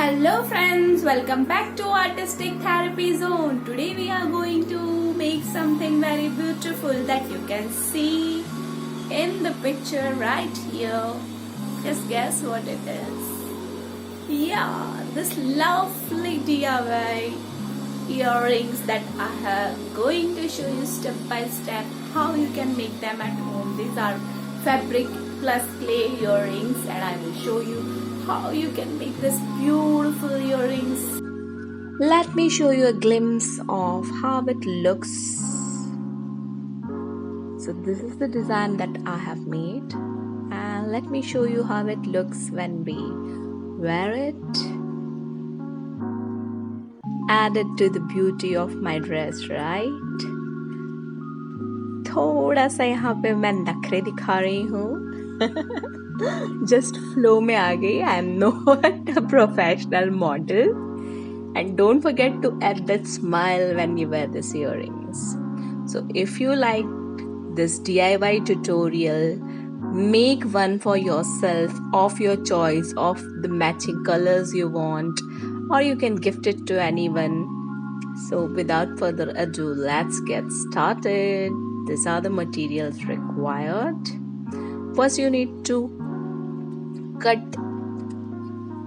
Hello friends, welcome back to Artistic Therapy Zone. Today we are going to make something very beautiful that you can see in the picture right here. Just guess what it is. Yeah, this lovely DIY earrings that I am going to show you step by step how you can make them at home. These are fabric plus clay earrings and I will show you how you can make this beautiful earrings. Let me show you a glimpse of how it looks. So this is the design that I have made and let me show you how it looks when we wear it. Add it to the beauty of my dress, right? थोड़ा सा यहाँ पे मैं नखरे दिखा रही हूँ just flow में आ गई. I am not a professional model. And don't forget to add that smile when you wear these earrings. So if you like this DIY tutorial, make one for yourself of your choice of the matching colors you want, or you can gift it to anyone. So without further ado, let's get started. These are the materials required. First you need to cut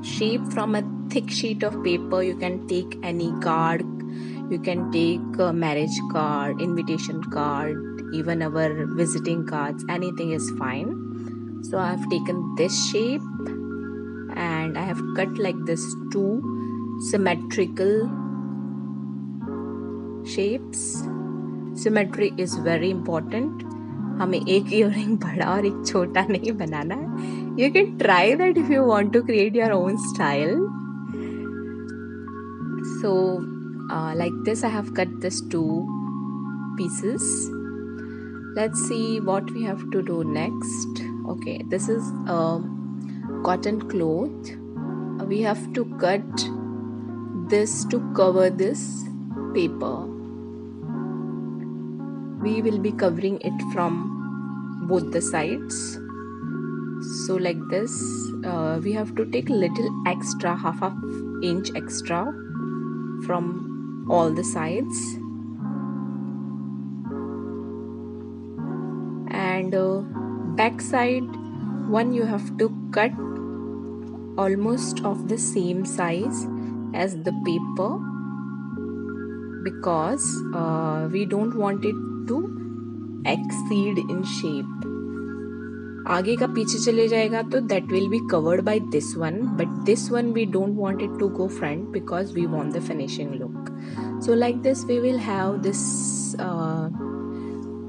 shape from a thick sheet of paper. You can take any card, you can take a marriage card, invitation card, even our visiting cards, anything is fine. So I have taken this shape and I have cut like this two symmetrical shapes. Symmetry is very important. हमें एक earring बड़ा और एक छोटा नहीं बनाना है. You can try that if you want to create your own style. So like this I have cut this two pieces. Let's see what we have to do next. Okay, this is a cotton cloth. We have to cut this to cover this paper. We will be covering it from both the sides. So like this, we have to take little extra, half inch extra from all the sides. And back side one you have to cut almost of the same size as the paper because we don't want it to exceed in shape. आगे का पीछे चले जाएगा तो that will be covered by this one, but this one we don't want it to go front because we want the finishing look. So like this we will have this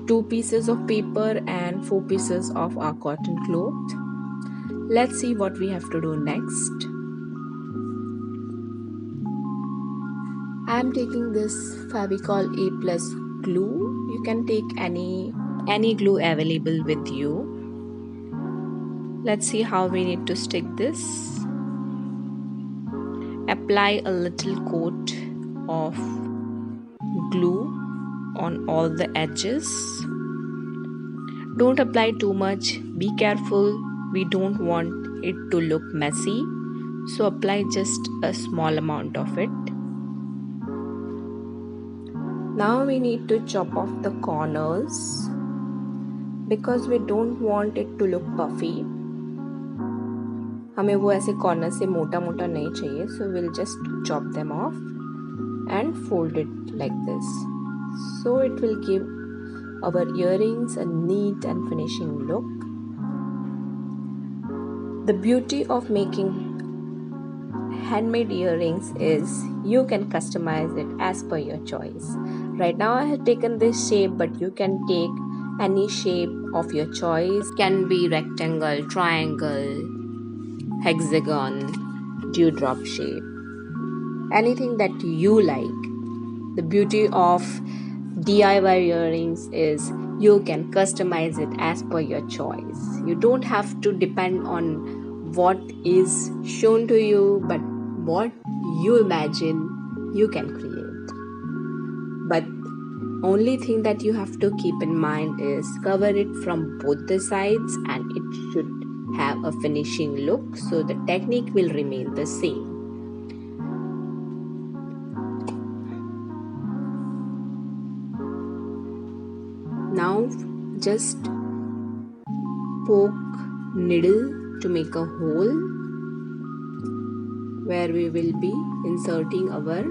2 pieces of paper and 4 pieces of our cotton cloth. Let's see what we have to do next. I am taking this Fevicol A+ glue. You can take any glue available with you. Let's see how we need to stick this. Apply a little coat of glue on all the edges. Don't apply too much. Be careful. We don't want it to look messy. So apply just a small amount of it. Now we need to chop off the corners because we don't want it to look puffy. हमें वो ऐसे corner से मोटा मोटा नहीं चाहिए. So we'll just chop them off and fold it like this. So it will give our earrings a neat and finishing look. The beauty of making handmade earrings is you can customize it as per your choice. Right now I have taken this shape, but you can take any shape of your choice. Can be rectangle, triangle, hexagon, dewdrop shape, anything that you like. The beauty of DIY earrings is you can customize it as per your choice. You don't have to depend on what is shown to you, but what you imagine you can create. But only thing that you have to keep in mind is cover it from both the sides and it should have a finishing look, so the technique will remain the same. just poke needle to make a hole where we will be inserting our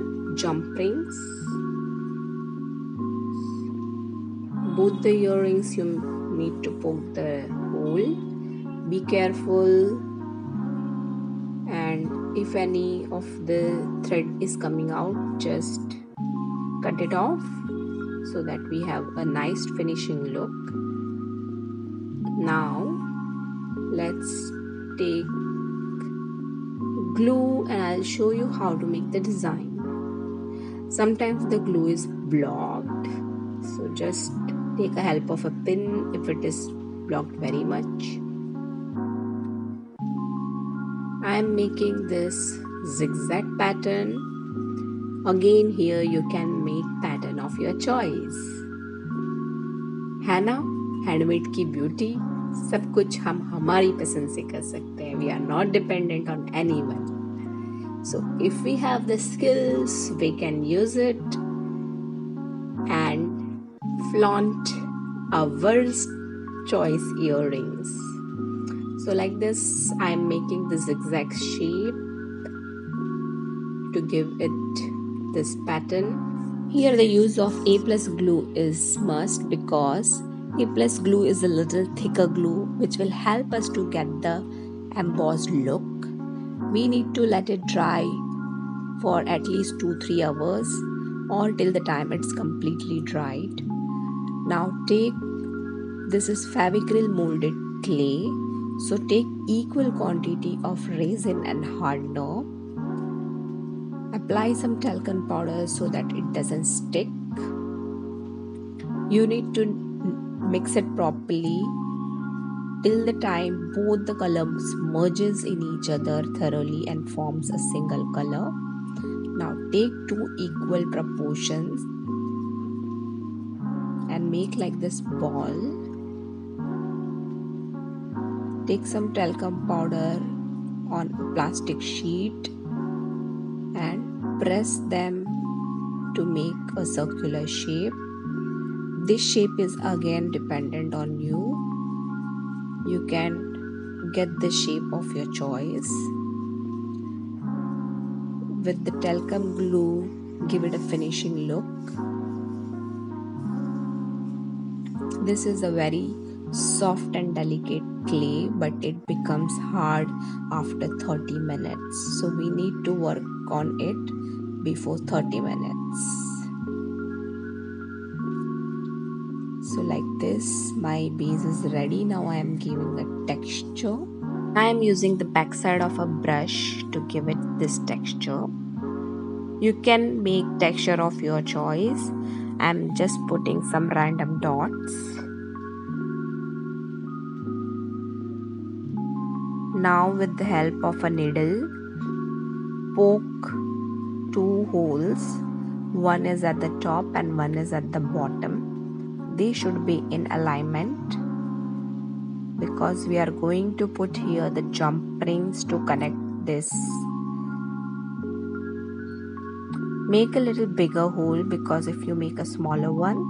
jump rings. Both the earrings you need to poke the hole. Be careful, and if any of the thread is coming out, just cut it off so that we have a nice finishing look. Now let's take glue and I'll show you how to make the design. Sometimes the glue is blocked, so just take a help of a pin if it is blocked very much. I am making this zigzag pattern. Again, here you can make pattern of your choice. है ना, handmade की beauty. सब कुछ हम हमारी पसंद से कर सकते हैं. We are not dependent on anyone. So if we have the skills, we can use it and flaunt our choice earrings. So like this, I am making the zigzag shape to give it this pattern. Here the use of A+ glue is must because A+ glue is a little thicker glue which will help us to get the embossed look. We need to let it dry for at least 2-3 hours or till the time it's completely dried. Now this is Fevicryl molded clay. So take equal quantity of resin and hardener. Apply some talcum powder so that it doesn't stick. You need to mix it properly till the time both the colors merges in each other thoroughly and forms a single color. Now take 2 equal proportions and make like this ball. Take some talcum powder on a plastic sheet and press them to make a circular shape. This shape is again dependent on you. You can get the shape of your choice. With the talcum glue, give it a finishing look. This is a very soft and delicate clay, but it becomes hard after 30 minutes. So we need to work on it before 30 minutes. So like this, my base is ready. Now I am giving a texture. I am using the backside of a brush to give it this texture. You can make texture of your choice. I am just putting some random dots. Now with the help of a needle, poke 2 holes. One is at the top and one is at the bottom. They should be in alignment because we are going to put here the jump rings to connect this. Make a little bigger hole because if you make a smaller one,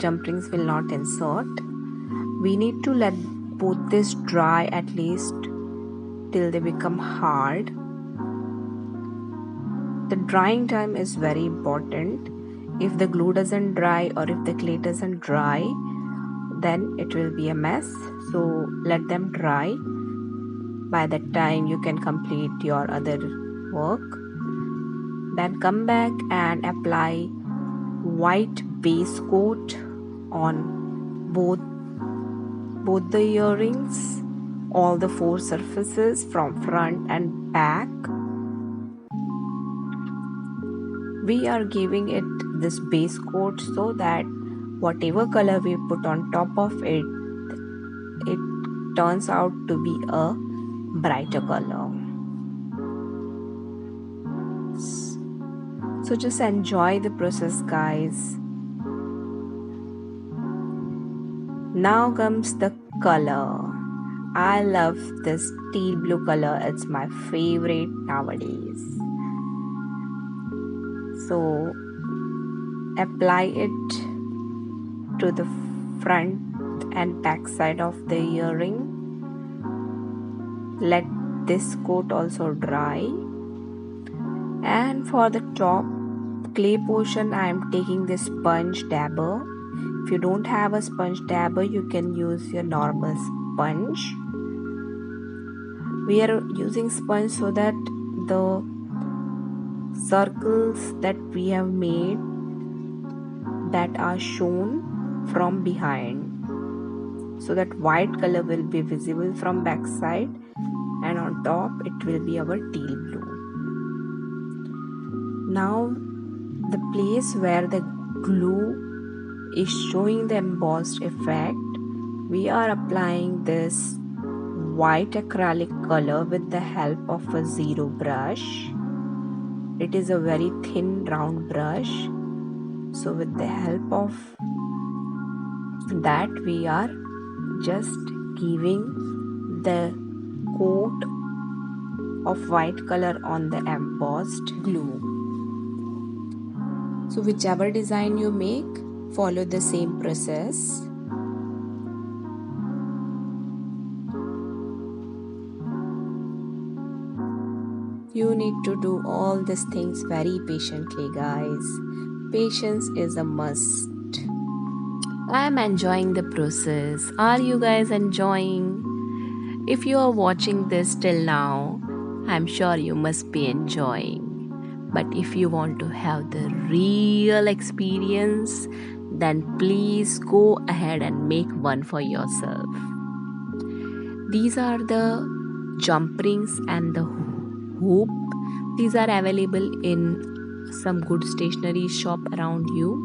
jump rings will not insert. We need to let both this dry at least till they become hard. The drying time is very important. If the glue doesn't dry or if the clay doesn't dry, then it will be a mess. So let them dry. By that time you can complete your other work. Then come back and apply white base coat on both the earrings, all the 4 surfaces from front and back. We are giving it this base coat so that whatever color we put on top of it, it turns out to be a brighter color. So just enjoy the process, guys. Now comes the color. I love this teal blue color. It's my favorite nowadays. So apply it to the front and back side of the earring. Let this coat also dry. And for the top clay portion, I am taking this sponge dabber. If you don't have a sponge dabber, you can use your normal sponge. We are using sponge so that the circles that we have made that are shown from behind, so that white color will be visible from back side, and on top it will be our teal blue. Now the place where the glue is showing the embossed effect, we are applying this white acrylic color with the help of a zero brush. It is a very thin round brush. So with the help of that, we are just giving the coat of white color on the embossed glue. So whichever design you make, follow the same process. You need to do all these things very patiently, guys. Patience is a must. I am enjoying the process. Are you guys enjoying? If you are watching this till now, I'm sure you must be enjoying. But if you want to have the real experience, then please go ahead and make one for yourself. These are the jump rings and the hoop. These are available in some good stationery shop around you.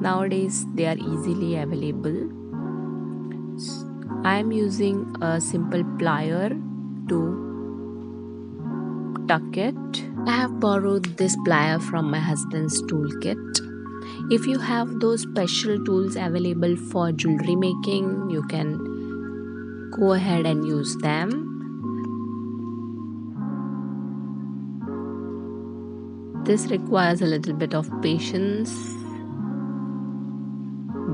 Nowadays they are easily available. I am using a simple plier to tuck it. I have borrowed this plier from my husband's toolkit. If you have those special tools available for jewelry making, you can go ahead and use them. This requires a little bit of patience,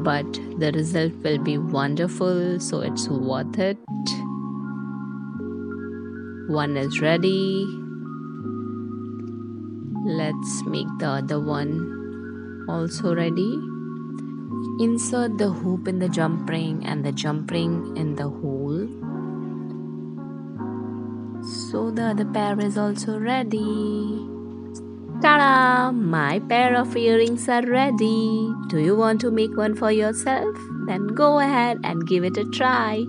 but the result will be wonderful, so it's worth it. One is ready. Let's make the other one also ready. Insert the hoop in the jump ring and the jump ring in the hole. So the other pair is also ready. Ta-da! My pair of earrings are ready. Do you want to make one for yourself? Then go ahead and give it a try.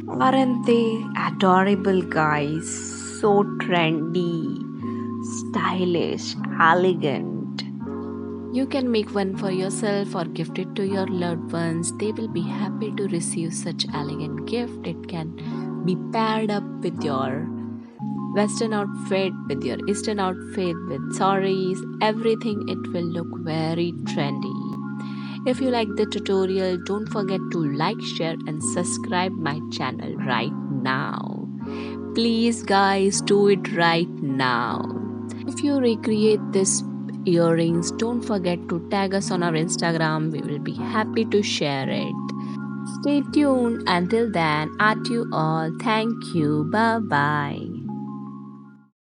Aren't they adorable, guys? So trendy, stylish, elegant. You can make one for yourself or gift it to your loved ones. They will be happy to receive such elegant gift. It can be paired up with your Western outfit, with your Eastern outfit, with sarees, everything. It will look very trendy. If you like the tutorial, don't forget to like, share and subscribe my channel right now. Please guys, do it right now. If you recreate this earrings, don't forget to tag us on our Instagram. We will be happy to share it. Stay tuned. Until then, at you all. Thank you. Bye bye.